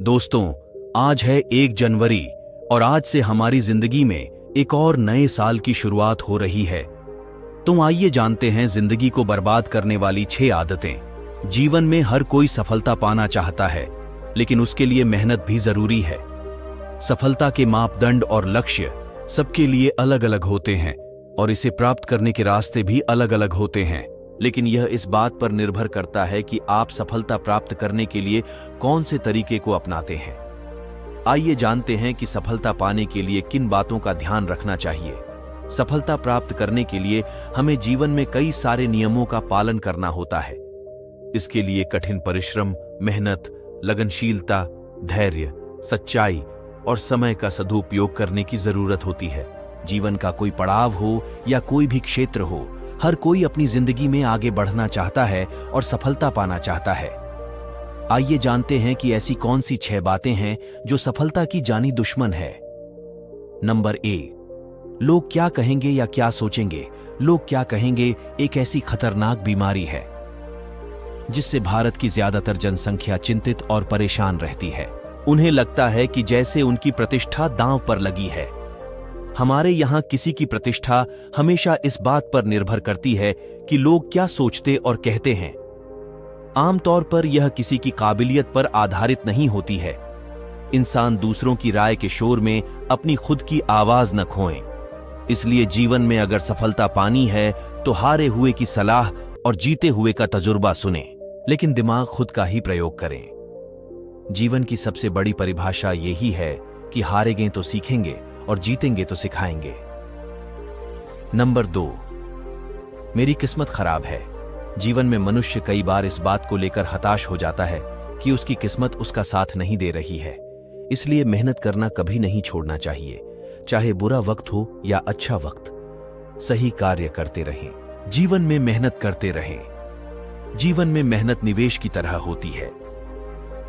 दोस्तों, आज है 1 जनवरी और आज से हमारी जिंदगी में एक और नए साल की शुरुआत हो रही है। तो आइए जानते हैं जिंदगी को बर्बाद करने वाली 6 आदतें। जीवन में हर कोई सफलता पाना चाहता है, लेकिन उसके लिए मेहनत भी जरूरी है। सफलता के मापदंड और लक्ष्य सबके लिए अलग अलग होते हैं और इसे प्राप्त करने के रास्ते भी अलग अलग होते हैं, लेकिन यह इस बात पर निर्भर करता है कि आप सफलता प्राप्त करने के लिए कौन से तरीके को अपनाते हैं। आइए जानते हैं कि सफलता पाने के लिए किन बातों का ध्यान रखना चाहिए। सफलता प्राप्त करने के लिए हमें जीवन में कई सारे नियमों का पालन करना होता है। इसके लिए कठिन परिश्रम, मेहनत, लगनशीलता, धैर्य, सच्चाई और समय का सदुपयोग करने की जरूरत होती है। जीवन का कोई पड़ाव हो या कोई भी क्षेत्र हो, हर कोई अपनी जिंदगी में आगे बढ़ना चाहता है और सफलता पाना चाहता है। आइए जानते हैं कि ऐसी कौन सी 6 बातें हैं जो सफलता की जानी दुश्मन है। नंबर 1, लोग क्या कहेंगे या क्या सोचेंगे। लोग क्या कहेंगे एक ऐसी खतरनाक बीमारी है जिससे भारत की ज्यादातर जनसंख्या चिंतित और परेशान रहती है। उन्हें लगता है कि जैसे उनकी प्रतिष्ठा दांव पर लगी है। हमारे यहाँ किसी की प्रतिष्ठा हमेशा इस बात पर निर्भर करती है कि लोग क्या सोचते और कहते हैं। आमतौर पर यह किसी की काबिलियत पर आधारित नहीं होती है। इंसान दूसरों की राय के शोर में अपनी खुद की आवाज न खोएं। इसलिए जीवन में अगर सफलता पानी है तो हारे हुए की सलाह और जीते हुए का तजुर्बा सुने, लेकिन दिमाग खुद का ही प्रयोग करें। जीवन की सबसे बड़ी परिभाषा यही है कि हारेंगे तो सीखेंगे और जीतेंगे तो सिखाएंगे। नंबर 2, मेरी किस्मत खराब है। जीवन में मनुष्य कई बार इस बात को लेकर हताश हो जाता है कि उसकी किस्मत उसका साथ नहीं दे रही है। इसलिए मेहनत करना कभी नहीं छोड़ना चाहिए, चाहे बुरा वक्त हो या अच्छा वक्त। सही कार्य करते रहें, जीवन में मेहनत करते रहें। जीवन में मेहनत निवेश की तरह होती है।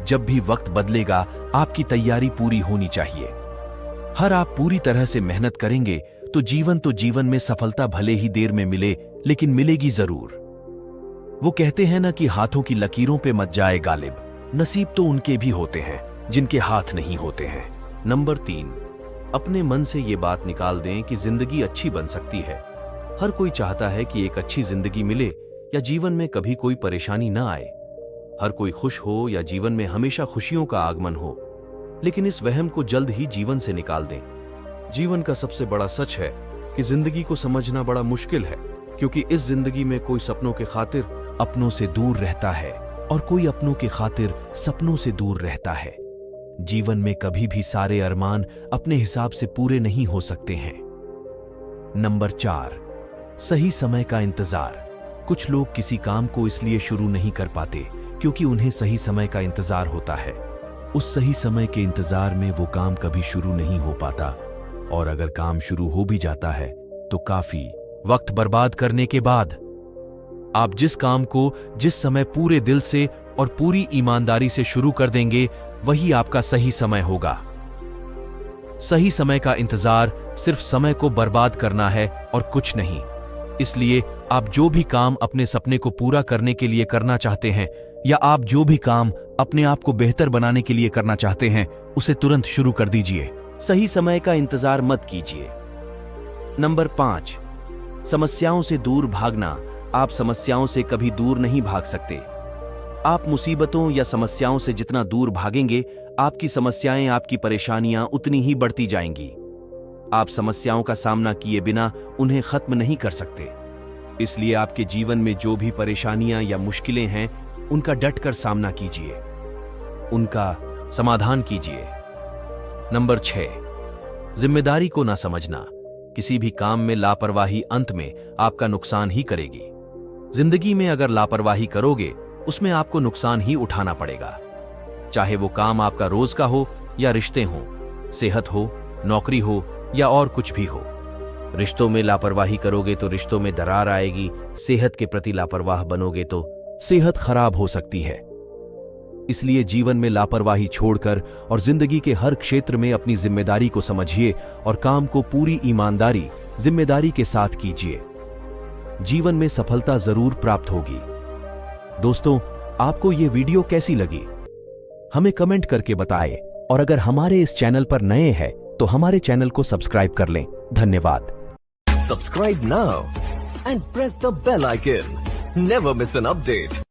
जब भी वक्त बदलेगा, आपकी तैयारी पूरी होनी चाहिए। हर आप पूरी तरह से मेहनत करेंगे तो जीवन में सफलता भले ही देर में मिले, लेकिन मिलेगी जरूर। वो कहते हैं ना कि हाथों की लकीरों पे मत जाए गालिब। नसीब तो उनके भी होते हैं जिनके हाथ नहीं होते हैं। नंबर 3, अपने मन से ये बात निकाल दें कि जिंदगी अच्छी बन सकती है। हर कोई चाहता है कि एक अच्छी जिंदगी मिले या जीवन में कभी कोई परेशानी ना आए। हर कोई खुश हो या जीवन में हमेशा खुशियों का आगमन हो, लेकिन इस वहम को जल्द ही जीवन से निकाल दें। जीवन का सबसे बड़ा सच है कि जिंदगी को समझना बड़ा मुश्किल है, क्योंकि इस जिंदगी में कोई सपनों के खातिर अपनों से दूर रहता है और कोई अपनों के खातिर सपनों से दूर रहता है। जीवन में कभी भी सारे अरमान अपने हिसाब से पूरे नहीं हो सकते हैं। नंबर 4, सही समय का इंतजार। कुछ लोग किसी काम को इसलिए शुरू नहीं कर पाते क्योंकि उन्हें सही समय का इंतजार होता है। उस सही समय के इंतजार में वो काम कभी शुरू नहीं हो पाता, और अगर काम शुरू हो भी जाता है तो काफी वक्त बर्बाद करने के बाद। आप जिस काम को जिस समय पूरे दिल से और पूरी ईमानदारी से शुरू कर देंगे, वही आपका सही समय होगा। सही समय का इंतजार सिर्फ समय को बर्बाद करना है और कुछ नहीं। इसलिए आप जो भी काम अपने सपने को पूरा करने के लिए करना चाहते हैं, या आप जो भी काम अपने आप को बेहतर बनाने के लिए करना चाहते हैं, उसे तुरंत शुरू कर दीजिए। सही समय का इंतजार मत कीजिए। नंबर 5, समस्याओं से दूर भागना। आप समस्याओं से कभी दूर नहीं भाग सकते। आप मुसीबतों या समस्याओं से जितना दूर भागेंगे, आपकी समस्याएं, आपकी परेशानियां उतनी ही बढ़ती जाएंगी। आप समस्याओं का सामना किए बिना उन्हें खत्म नहीं कर सकते। इसलिए आपके जीवन में जो भी परेशानियां या मुश्किलें हैं, उनका डटकर सामना कीजिए, उनका समाधान कीजिए। नंबर 6, जिम्मेदारी को ना समझना। किसी भी काम में लापरवाही अंत में आपका नुकसान ही करेगी। जिंदगी में अगर लापरवाही करोगे, उसमें आपको नुकसान ही उठाना पड़ेगा। चाहे वो काम आपका रोज का हो या रिश्ते हो, सेहत हो, नौकरी हो या और कुछ भी हो। रिश्तों में लापरवाही करोगे तो रिश्तों में दरार आएगी। सेहत के प्रति लापरवाह बनोगे तो सेहत खराब हो सकती है। इसलिए जीवन में लापरवाही छोड़कर और जिंदगी के हर क्षेत्र में अपनी जिम्मेदारी को समझिए और काम को पूरी ईमानदारी, जिम्मेदारी के साथ कीजिए। जीवन में सफलता जरूर प्राप्त होगी। दोस्तों, आपको ये वीडियो कैसी लगी? हमें कमेंट करके बताएं। और अगर हमारे इस चैनल पर नए हैं तो हमारे चैनल को सब्सक्राइब कर लें। धन्यवाद। Subscribe now and press the bell icon. Never miss an update.